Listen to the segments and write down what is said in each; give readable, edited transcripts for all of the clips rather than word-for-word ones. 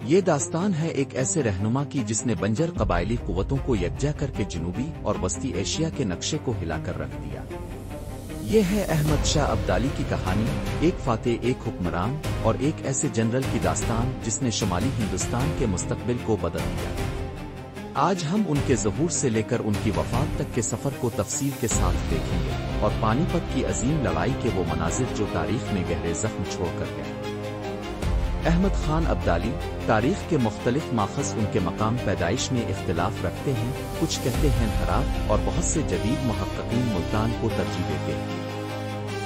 یہ داستان ہے ایک ایسے رہنما کی جس نے بنجر قبائلی قوتوں کو یکجا کر کے جنوبی اور وسطی ایشیا کے نقشے کو ہلا کر رکھ دیا۔ یہ ہے احمد شاہ ابدالی کی کہانی، ایک فاتح، ایک حکمران اور ایک ایسے جنرل کی داستان جس نے شمالی ہندوستان کے مستقبل کو بدل دیا۔ آج ہم ان کے ظہور سے لے کر ان کی وفات تک کے سفر کو تفصیل کے ساتھ دیکھیں گے اور پانی پت کی عظیم لڑائی کے وہ مناظر جو تاریخ میں گہرے زخم چھوڑ کر گئے۔ احمد خان ابدالی، تاریخ کے مختلف ماخذ ان کے مقام پیدائش میں اختلاف رکھتے ہیں، کچھ کہتے ہیں ہرات اور بہت سے جدید محققین ملتان کو ترجیح دیتے ہیں۔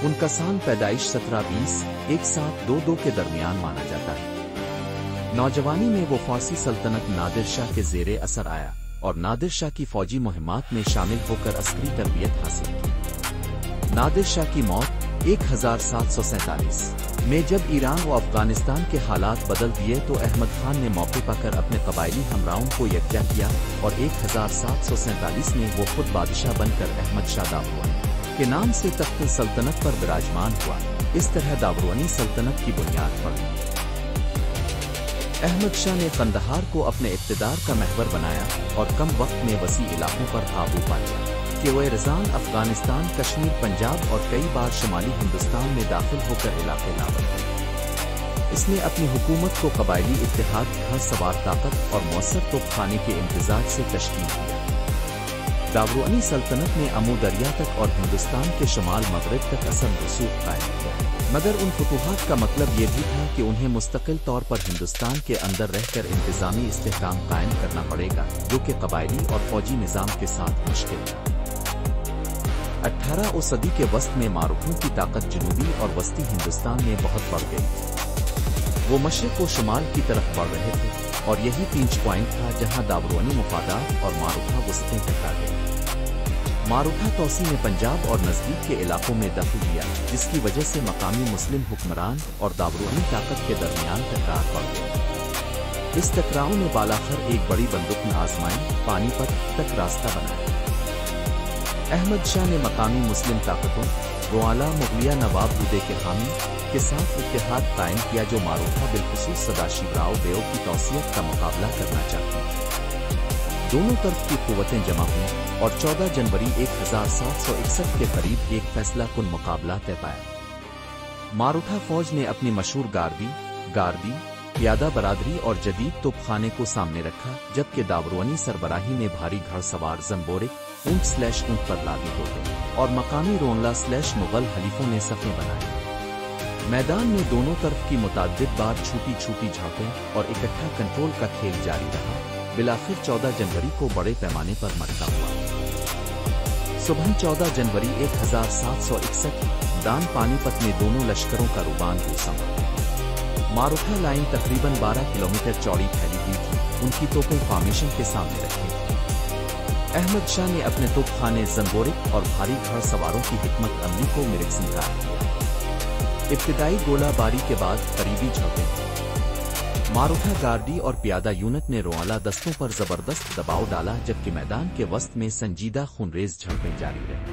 ان کا سال پیدائش 1720-1722 کے درمیان مانا جاتا ہے۔ نوجوانی میں وہ فارسی سلطنت نادر شاہ کے زیر اثر آیا اور نادر شاہ کی فوجی مہمات میں شامل ہو کر عسکری تربیت حاصل کی۔ نادر شاہ کی موت 1747 میں جب ایران و افغانستان کے حالات بدل دیے تو احمد خان نے موقع پا کر اپنے قبائلی ہمراہوں کو یکجا کیا اور 1747 میں وہ خود بادشاہ بن کر احمد شاہ داورانی کے نام سے تخت سلطنت پر براجمان ہوا۔ اس طرح داورانی سلطنت کی بنیاد پڑی۔ احمد شاہ نے قندھار کو اپنے اقتدار کا محور بنایا اور کم وقت میں وسیع علاقوں پر قابو پایا کہ وہ رزان افغانستان، کشمیر، پنجاب اور کئی بار شمالی ہندوستان میں داخل ہو کر علاقے نابود۔ اس نے اپنی حکومت کو قبائلی اتحاد، گھڑ سوار طاقت اور مؤثر توپ خانے کے امتزاج سے تشکیل دیا۔ داورانی سلطنت نے امو دریا تک اور ہندوستان کے شمال مغرب تک اثر رسوخ قائم کیا، مگر ان فتوحات کا مطلب یہ بھی تھا کہ انہیں مستقل طور پر ہندوستان کے اندر رہ کر انتظامی استحکام قائم کرنا پڑے گا، جو کہ قبائلی اور فوجی نظام کے ساتھ مشکل تھا۔ 18ویں صدی کے وسط میں ماروکھوں کی طاقت جنوبی اور وسطی ہندوستان میں بہت بڑھ گئی۔ وہ مشرق و شمال کی طرف بڑھ رہے تھے اور یہی پینچ پوائنٹ تھا جہاں داورانی مفادات اور ماروکھا وسطیں ٹکرا گئے۔ ماروکھا توسیع نے پنجاب اور نزدیک کے علاقوں میں دخل دیا، جس کی وجہ سے مقامی مسلم حکمران اور داورانی طاقت کے درمیان تکرار بڑھ گئی۔ اس ٹکراؤ نے بالاخر ایک بڑی بندوق آزمائی، پانی پت تک راستہ بنایا۔ احمد شاہ نے مقامی مسلم طاقتوں، روآلا مغلیہ نواب ہودے کے حامی کے ساتھ اتحاد قائم کیا جو ماروکھا بالخصوص سداشیو راؤ دیو کی توسیعت کا مقابلہ کرنا چاہتے ہیں۔ دونوں طرف کی قوتیں جمع ہوئیں اور 14 جنوری 1761 کے قریب ایک فیصلہ کن مقابلہ طے پایا۔ ماروکھا فوج نے اپنی مشہور گاردی، پیادہ برادری اور جدید توپ خانے کو سامنے رکھا، جبکہ داورانی سربراہی نے بھاری گھڑ سوار زنبورک، اونٹ پر لادی ہوتے اور مقامی رونلا/مغل حلیفوں نے صفیں بنائے۔ میدان میں دونوں طرف کی متعدد بار چھوٹی جھڑپیں اور اکٹھا کنٹرول کا کھیل جاری رہا۔ بالآخر 14 جنوری کو بڑے پیمانے پر مٹکا ہوا۔ صبح 14 جنوری 1761 دان پانی پت میں دونوں لشکروں کا روبان سما۔ ماروکھا لائن تقریباً 12 کلومیٹر چوڑی پھیلی ہوئی تھی، ان کی توپیں فارمیشن کے سامنے رکھی۔ احمد شاہ نے اپنے توپ خانے، زنبورک اور بھاری گھڑ سواروں کی حکمت عملی کو میسنجر کیا۔ ابتدائی گولہ باری کے بعد قریبی جھڑپیں، ماروکھا گارڈی اور پیادہ یونٹ نے روآلا دستوں پر زبردست دباؤ ڈالا، جبکہ میدان کے وسط میں سنجیدہ خونریز جھڑپیں جاری رہیں۔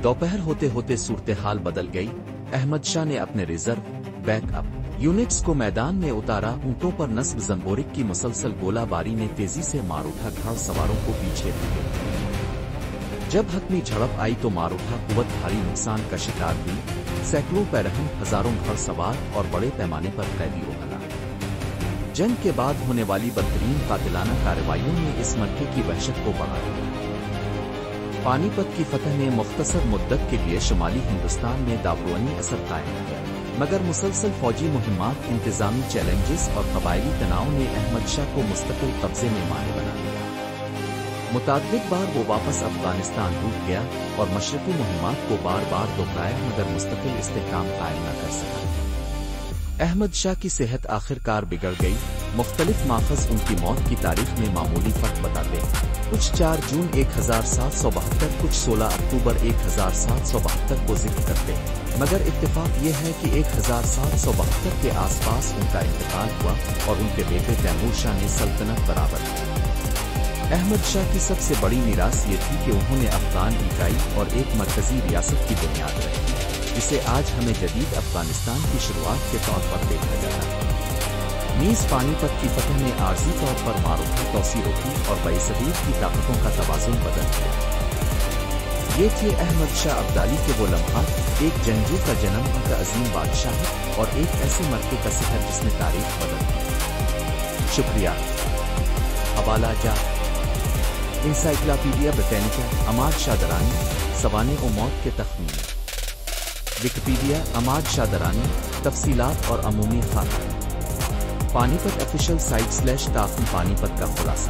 دوپہر ہوتے ہوتے صورتحال بدل گئی۔ احمد شاہ نے اپنے ریزرو بیک اپ یونٹس کو میدان میں اتارا۔ اونٹوں پر نصب زنبورک کی مسلسل گولہ باری نے تیزی سے ماروکھا گھڑ سواروں کو پیچھے دھکیلا۔ جب حتمی جھڑپ آئی تو ماروکھا قوت بھاری نقصان کا شکار ہوئی، سینکڑوں پیرہن، ہزاروں گھڑ سوار اور بڑے پیمانے پر قیدی ہو گیا۔ جنگ کے بعد ہونے والی بدترین قاتلانہ کارروائیوں نے اس مرکے کی وحشت کو بڑھا دیا۔ پانی پت کی فتح نے مختصر مدت کے لیے شمالی ہندوستان میں داورانی اثر قائم کیا، مگر مسلسل فوجی مہمات، انتظامی چیلنجز اور قبائلی تناؤ نے احمد شاہ کو مستقل قبضے میں مانے بنا دیا۔ متعدد بار وہ واپس افغانستان ٹوٹ گیا اور مشرقی مہمات کو بار بار دہرایا، مگر مستقل استحکام قائم نہ کر سکا۔ احمد شاہ کی صحت آخر کار بگڑ گئی۔ مختلف ماخذ ان کی موت کی تاریخ میں معمولی فرق بتاتے ہیں، کچھ 4 جون 1772، کچھ 16 اکتوبر 1772 کو ذکر کرتے ہیں، مگر اتفاق یہ ہے کہ 1772 کے آس پاس ان کا انتقال ہوا اور ان کے بیٹے تیمور شاہ نے سلطنت برابر کی۔ احمد شاہ کی سب سے بڑی میراث یہ تھی کہ انہوں نے افغان اکائی اور ایک مرکزی ریاست کی بنیاد رکھی، جسے آج ہمیں جدید افغانستان کی شروعات کے طور پر دیکھا جاتا ہے۔ نیز پانی پت کی فتح نے عارضی طور پر معروف توسیع روکی اور بصغیر کی طاقتوں کا توازن بدل دیا۔ یہ تھے احمد شاہ ابدالی کے وہ لمحات، ایک جنگجو کا جنم، ان کا عظیم بادشاہ اور ایک ایسے مرکے کا سحر جس نے تاریخ بدل دی۔ شکریہ۔ حوالہ جات: انسائکلوپیڈیا بریٹینیکا، عماد شاہ درانی، سوانح و موت کے تخمینے۔ وکیپیڈیا، عماد شاہ درانی، تفصیلات اور عمومی خاکہ۔ پانی پت آفیشل سائٹ / تاخم پانی پت کا خلاصہ۔